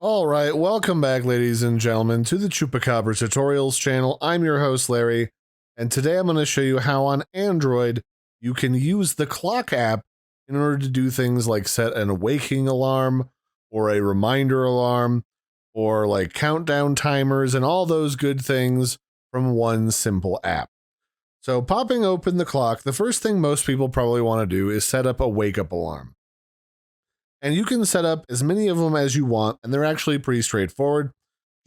Alright, welcome back ladies and gentlemen to the Chupacabra tutorials channel. I'm your host Larry, and today I'm going to show you how on Android you can use the clock app in order to do things like set an waking alarm, or a reminder alarm, or like countdown timers and all those good things from one simple app. So popping open the clock, the first thing most people probably want to do is set up a wake up alarm. And you can set up as many of them as you want, and they're actually pretty straightforward.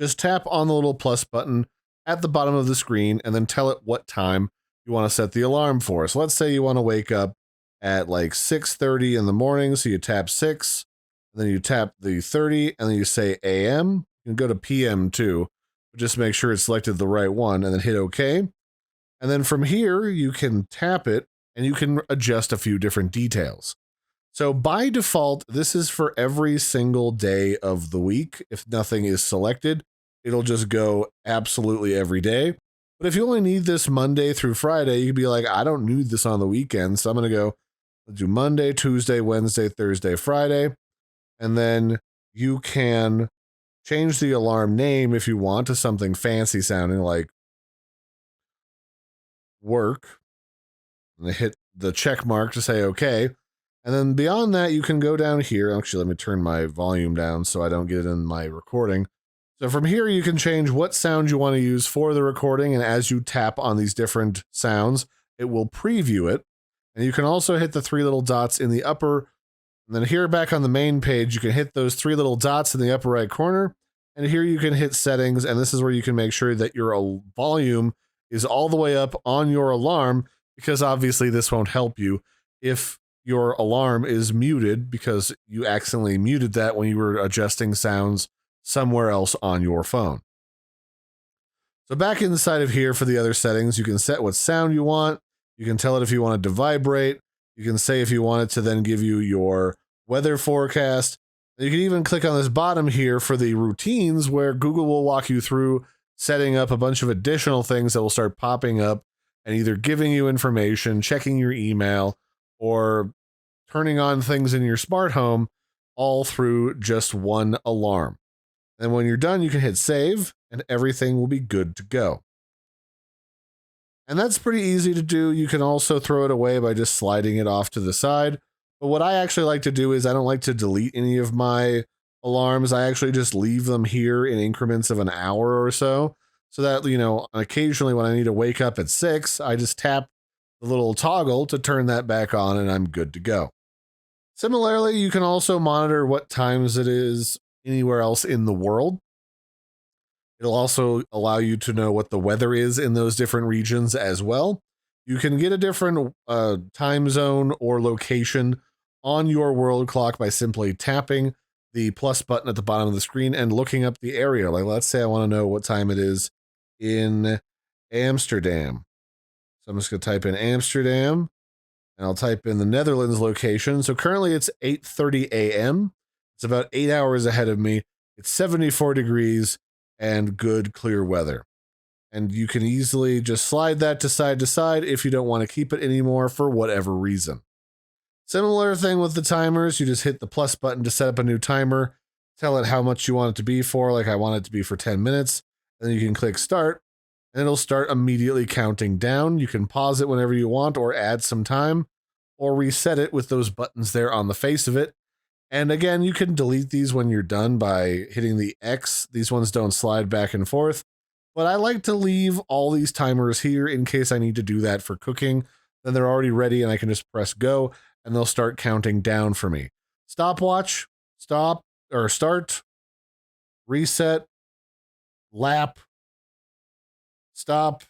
Just tap on the little plus button at the bottom of the screen and then tell it what time you want to set the alarm for. So let's say you want to wake up at like 6:30 in the morning, so you tap 6, and then you tap the 30, and then you say AM. You can go to PM too, but just make sure it's selected the right one, and then hit OK. And then from here, you can tap it, and you can adjust a few different details. So by default, this is for every single day of the week. If nothing is selected, it'll just go absolutely every day. But if you only need this Monday through Friday, you could be like, I don't need this on the weekend. So I'm going to go do Monday, Tuesday, Wednesday, Thursday, Friday. And then you can change the alarm name if you want to something fancy sounding like work. And then hit the check mark to say okay. And then beyond that, you can go down here. Actually, let me turn my volume down so I don't get it in my recording. So from here, you can change what sound you want to use for the recording. And as you tap on these different sounds, it will preview it. And you can also hit the three little dots in the upper. And then here back on the main page, you can hit those three little dots in the upper right corner. And here you can hit settings. And this is where you can make sure that your volume is all the way up on your alarm, because obviously this won't help you if your alarm is muted because you accidentally muted that when you were adjusting sounds somewhere else on your phone. So back inside of here for the other settings, you can set what sound you want. You can tell it if you want it to vibrate. You can say if you want it to then give you your weather forecast. You can even click on this bottom here for the routines, where Google will walk you through setting up a bunch of additional things that will start popping up and either giving you information, checking your email, or turning on things in your smart home, all through just one alarm. And when you're done, you can hit save and everything will be good to go. And that's pretty easy to do. You can also throw it away by just sliding it off to the side. But what I actually like to do is I don't like to delete any of my alarms. I actually just leave them here in increments of an hour or so that, you know, occasionally when I need to wake up at 6, I just tap the little toggle to turn that back on and I'm good to go. Similarly, you can also monitor what times it is anywhere else in the world. It'll also allow you to know what the weather is in those different regions as well. You can get a different time zone or location on your world clock by simply tapping the plus button at the bottom of the screen and looking up the area. Like, let's say I want to know what time it is in Amsterdam. So I'm just going to type in Amsterdam, and I'll type in the Netherlands location. So currently it's 8:30 a.m. It's about 8 hours ahead of me. It's 74 degrees and good clear weather. And you can easily just slide that to side if you don't want to keep it anymore for whatever reason. Similar thing with the timers. You just hit the plus button to set up a new timer. Tell it how much you want it to be for. Like, I want it to be for 10 minutes. And then you can click start, and it'll start immediately counting down. You can pause it whenever you want, or add some time, or reset it with those buttons there on the face of it. And again, you can delete these when you're done by hitting the X. These ones don't slide back and forth, but I like to leave all these timers here in case I need to do that for cooking. Then they're already ready and I can just press go and they'll start counting down for me. Stopwatch, stop or start, reset, lap, stop,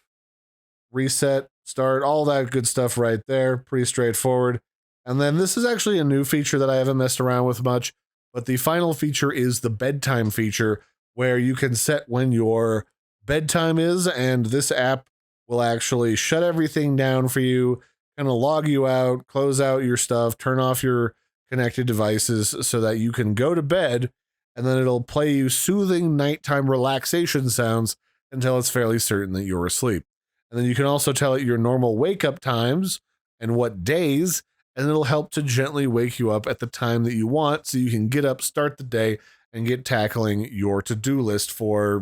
reset, start, all that good stuff right there. Pretty straightforward. And then this is actually a new feature that I haven't messed around with much, but the final feature is the bedtime feature, where you can set when your bedtime is, and this app will actually shut everything down for you, kind of log you out, close out your stuff, turn off your connected devices so that you can go to bed, and then it'll play you soothing nighttime relaxation sounds until it's fairly certain that you're asleep. And then you can also tell it your normal wake up times and what days, and it'll help to gently wake you up at the time that you want so you can get up, start the day, and get tackling your to-do list for,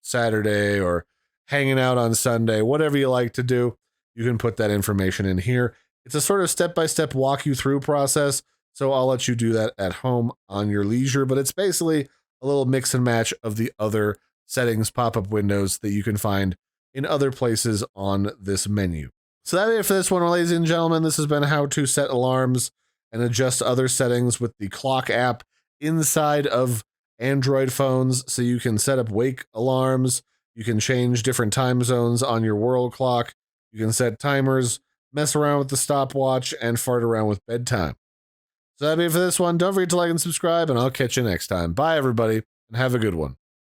Saturday or hanging out on Sunday, whatever you like to do. You can put that information in here. It's a sort of step-by-step walk you through process, so I'll let you do that at home on your leisure, but it's basically a little mix and match of the other settings pop-up windows that you can find in other places on this menu. So that's it for this one, ladies and gentlemen. This has been how to set alarms and adjust other settings with the clock app inside of Android phones, so you can set up wake alarms, you can change different time zones on your world clock, you can set timers, mess around with the stopwatch, and fart around with bedtime. So that'll be it for this one. Don't forget to like and subscribe, and I'll catch you next time. Bye, everybody, and have a good one.